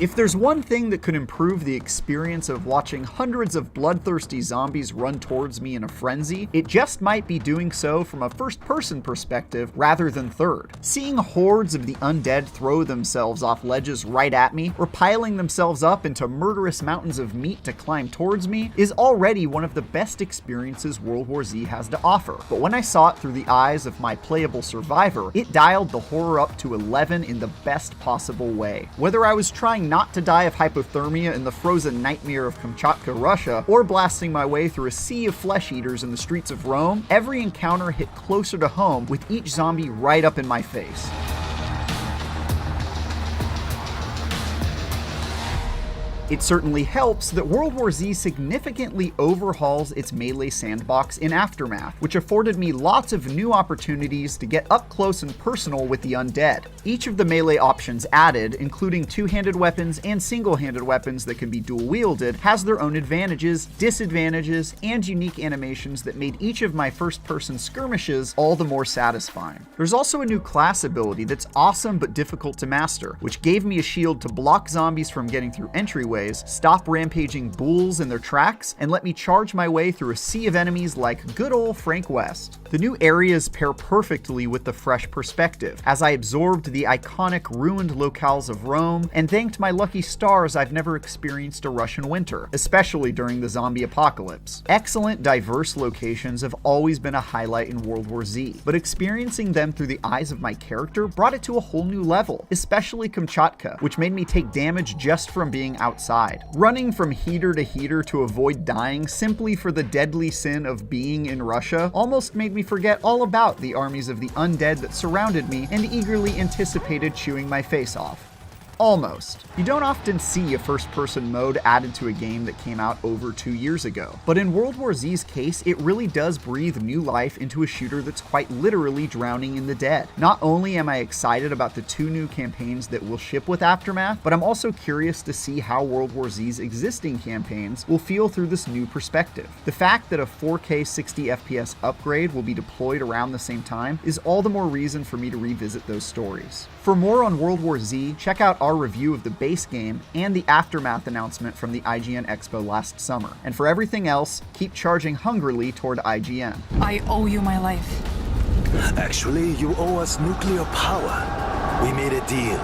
If there's one thing that could improve the experience of watching hundreds of bloodthirsty zombies run towards me in a frenzy, it just might be doing so from a first-person perspective rather than third. Seeing hordes of the undead throw themselves off ledges right at me, or piling themselves up into murderous mountains of meat to climb towards me, is already one of the best experiences World War Z has to offer. But when I saw it through the eyes of my playable survivor, it dialed the horror up to 11 in the best possible way. Whether I was trying not to die of hypothermia in the frozen nightmare of Kamchatka, Russia, or blasting my way through a sea of flesh eaters in the streets of Rome, every encounter hit closer to home with each zombie right up in my face. It certainly helps that World War Z significantly overhauls its melee sandbox in Aftermath, which afforded me lots of new opportunities to get up close and personal with the undead. Each of the melee options added, including two-handed weapons and single-handed weapons that can be dual-wielded, has their own advantages, disadvantages, and unique animations that made each of my first-person skirmishes all the more satisfying. There's also a new class ability that's awesome but difficult to master, which gave me a shield to block zombies from getting through entryways, stop rampaging bulls in their tracks, and let me charge my way through a sea of enemies like good old Frank West. The new areas pair perfectly with the fresh perspective, as I absorbed the iconic ruined locales of Rome and thanked my lucky stars I've never experienced a Russian winter, especially during the zombie apocalypse. Excellent, diverse locations have always been a highlight in World War Z, but experiencing them through the eyes of my character brought it to a whole new level, especially Kamchatka, which made me take damage just from being outside. Running from heater to heater to avoid dying simply for the deadly sin of being in Russia almost made me forget all about the armies of the undead that surrounded me and eagerly anticipated chewing my face off. Almost. You don't often see a first-person mode added to a game that came out over 2 years ago, but in World War Z's case, it really does breathe new life into a shooter that's quite literally drowning in the dead. Not only am I excited about the 2 new campaigns that will ship with Aftermath, but I'm also curious to see how World War Z's existing campaigns will feel through this new perspective. The fact that a 4K 60 FPS upgrade will be deployed around the same time is all the more reason for me to revisit those stories. For more on World War Z, check out our review of the base game and the Aftermath announcement from the IGN Expo last summer. And for everything else, keep charging hungrily toward IGN. I owe you my life. Actually, you owe us nuclear power. We made a deal.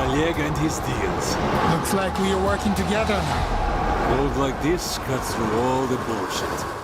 Oleg and his deals. Looks like we are working together now. Gold like this cuts through all the bullshit.